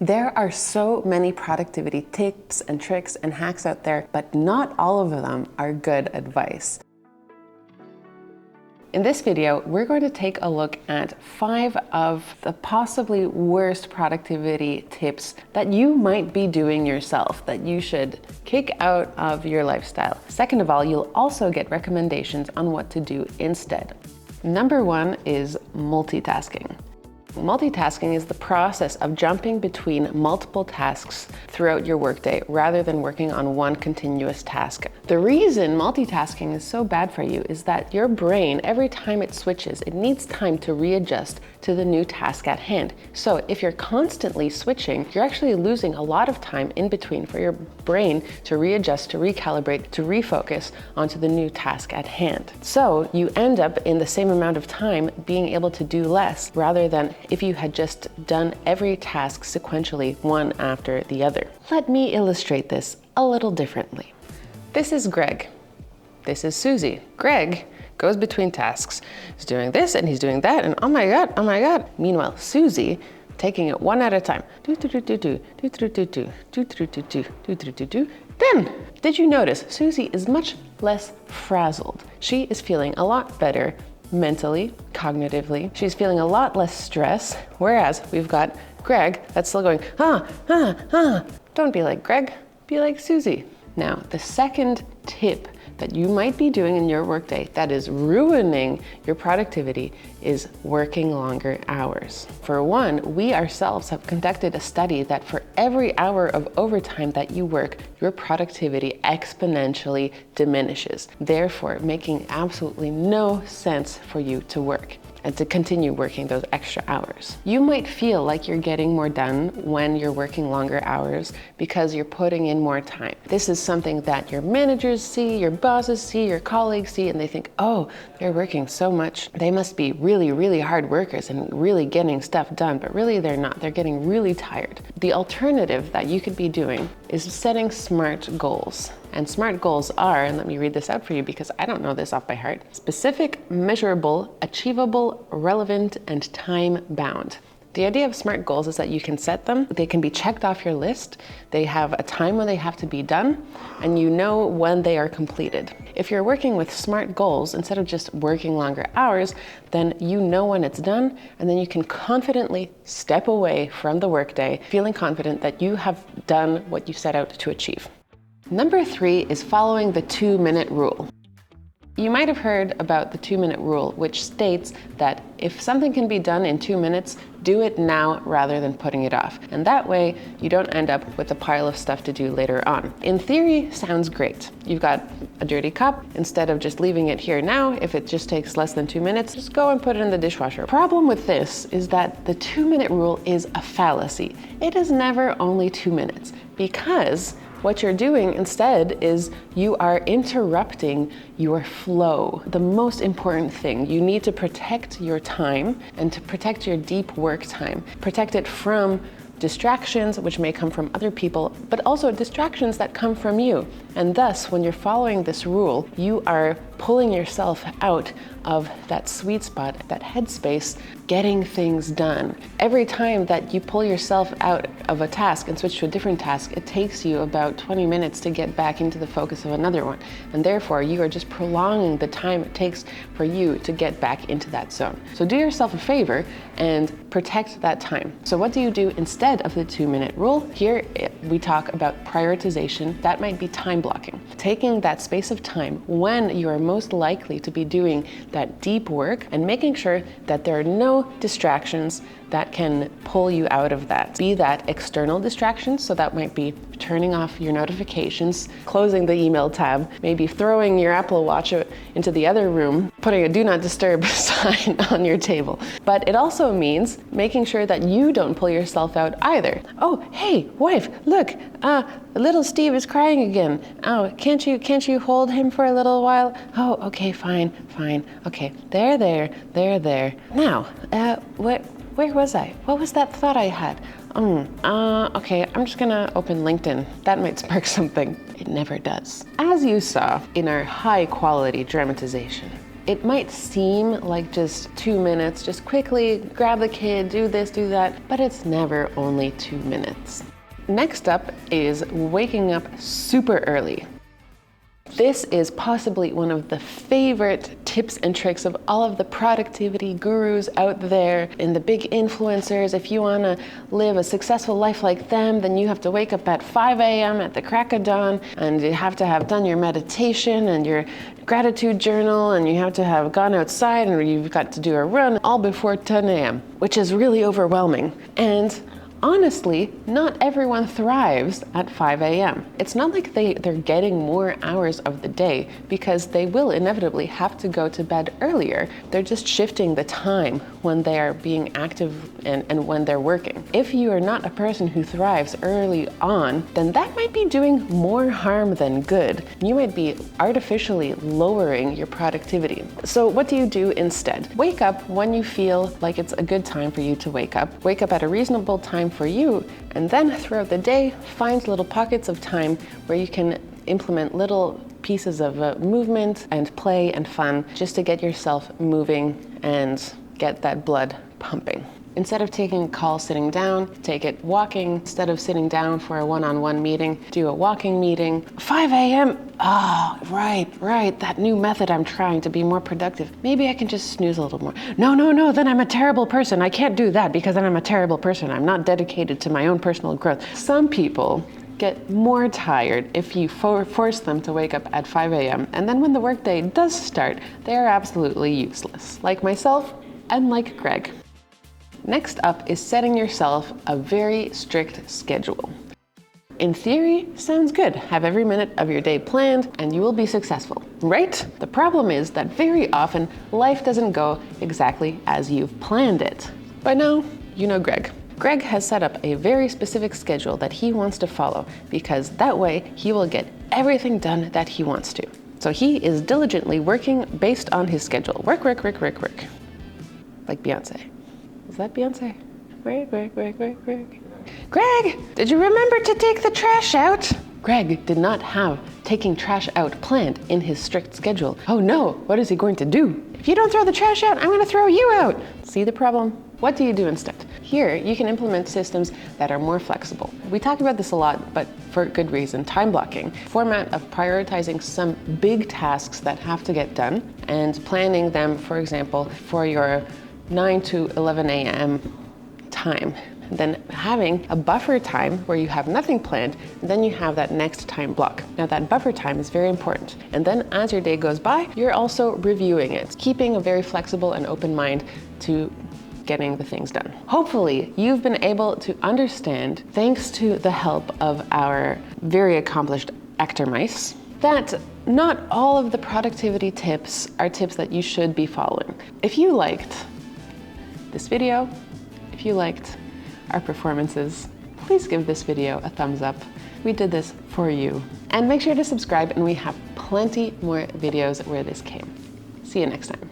There are so many productivity tips and tricks and hacks out there, but not all of them are good advice. In this video, we're going to take a look at 5 of the possibly worst productivity tips that you might be doing yourself, that you should kick out of your lifestyle. Second of all, you'll also get recommendations on what to do instead. Number 1 is multitasking. Multitasking is the process of jumping between multiple tasks throughout your workday rather than working on one continuous task. The reason multitasking is so bad for you is that your brain, every time it switches, it needs time to readjust to the new task at hand. So if you're constantly switching, you're actually losing a lot of time in between for your brain to readjust, to recalibrate, to refocus onto the new task at hand. So you end up in the same amount of time being able to do less rather than if you had just done every task sequentially, one after the other. Let me illustrate this a little differently. This is Greg. This is Susie. Greg goes between tasks. He's doing this and he's doing that, and oh my God. Meanwhile, Susie, taking it one at a time. Then, did you notice Susie is much less frazzled? She is feeling a lot better mentally, cognitively. She's feeling a lot less stress, whereas we've got Greg that's still going, Don't be like Greg, be like Susie. Now, the second tip that you might be doing in your workday that is ruining your productivity is working longer hours. For one, we ourselves have conducted a study that for every hour of overtime that you work, your productivity exponentially diminishes, therefore making absolutely no sense for you to work and to continue working those extra hours. You might feel like you're getting more done when you're working longer hours because you're putting in more time. This is something that your managers see, your bosses see, your colleagues see, and they think, oh, they're working so much. They must be really, really hard workers and really getting stuff done, but really they're not. They're getting really tired. The alternative that you could be doing is setting SMART goals. And SMART goals are, and let me read this out for you because I don't know this off by heart: specific, measurable, achievable, relevant, and time-bound. The idea of SMART goals is that you can set them, they can be checked off your list, they have a time when they have to be done, and you know when they are completed. If you're working with SMART goals, instead of just working longer hours, then you know when it's done, and then you can confidently step away from the workday, feeling confident that you have done what you set out to achieve. Number 3 is following the 2-minute rule. You might have heard about the 2-minute rule, which states that if something can be done in 2 minutes, do it now rather than putting it off. And that way, you don't end up with a pile of stuff to do later on. In theory, sounds great. You've got a dirty cup. Instead of just leaving it here now, if it just takes less than 2 minutes, just go and put it in the dishwasher. Problem with this is that the 2-minute rule is a fallacy. It is never only 2 minutes, because what you're doing instead is you are interrupting your flow. The most important thing, you need to protect your time and to protect your deep work time. Protect it from distractions, which may come from other people, but also distractions that come from you. And thus, when you're following this rule, you are pulling yourself out of that sweet spot, that headspace, getting things done. Every time that you pull yourself out of a task and switch to a different task, it takes you about 20 minutes to get back into the focus of another one. And therefore, you are just prolonging the time it takes for you to get back into that zone. So do yourself a favor and protect that time. So what do you do instead of the 2-minute rule? Here we talk about prioritization. That might be time blocking. Taking that space of time when you are most likely to be doing that deep work and making sure that there are no distractions that can pull you out of that. Be that external distractions, so that might be turning off your notifications, closing the email tab, maybe throwing your Apple Watch into the other room, putting a do not disturb sign on your table. But it also means making sure that you don't pull yourself out either. Oh, hey, wife, look, little Steve is crying again. Oh, can't you hold him for a little while? Oh, okay, fine. Okay, there. Now, where was I? What was that thought I had? Okay, I'm just gonna open LinkedIn. That might spark something. It never does. As you saw in our high quality dramatization, It might seem like just 2 minutes, just quickly grab the kid, do this, do that, but it's never only 2 minutes. Next up is waking up super early. This is possibly one of the favorite tips and tricks of all of the productivity gurus out there and the big influencers. If you want to live a successful life like them, then you have to wake up at 5 a.m. at the crack of dawn, and you have to have done your meditation and your gratitude journal, and you have to have gone outside, and you've got to do a run all before 10 a.m., which is really overwhelming. And honestly, not everyone thrives at 5 a.m. It's not like they're getting more hours of the day, because they will inevitably have to go to bed earlier. They're just shifting the time when they are being active and when they're working. If you are not a person who thrives early on, then that might be doing more harm than good. You might be artificially lowering your productivity. So what do you do instead? Wake up when you feel like it's a good time for you to wake up. Wake up at a reasonable time for you, and then throughout the day, find little pockets of time where you can implement little pieces of movement and play and fun just to get yourself moving and get that blood pumping. Instead of taking a call sitting down, take it walking. Instead of sitting down for a one-on-one meeting, do a walking meeting. 5 a.m. Oh, right. That new method I'm trying to be more productive. Maybe I can just snooze a little more. No, then I'm a terrible person. I can't do that because then I'm a terrible person. I'm not dedicated to my own personal growth. Some people get more tired if you force them to wake up at 5 a.m. And then when the workday does start, they are absolutely useless, like myself and like Greg. Next up is setting yourself a very strict schedule. In theory, sounds good. Have every minute of your day planned and you will be successful, right? The problem is that very often life doesn't go exactly as you've planned it. By now, you know Greg. Greg has set up a very specific schedule that he wants to follow, because that way he will get everything done that he wants to. So he is diligently working based on his schedule. Work. Like Beyonce. Is that Beyonce? Work. Greg, did you remember to take the trash out? Greg did not have taking trash out planned in his strict schedule. Oh no, what is he going to do? If you don't throw the trash out, I'm going to throw you out. See the problem? What do you do instead? Here, you can implement systems that are more flexible. We talk about this a lot, but for good reason. Time blocking, format of prioritizing some big tasks that have to get done and planning them, for example, for your 9 to 11 a.m. time. Then having a buffer time where you have nothing planned, and then you have that next time block. Now that buffer time is very important. And then as your day goes by, you're also reviewing it, keeping a very flexible and open mind to getting the things done. Hopefully, you've been able to understand, thanks to the help of our very accomplished actor mice, that not all of the productivity tips are tips that you should be following. If you liked this video, if you liked our performances, please give this video a thumbs up. We did this for you. And make sure to subscribe, and we have plenty more videos where this came. See you next time.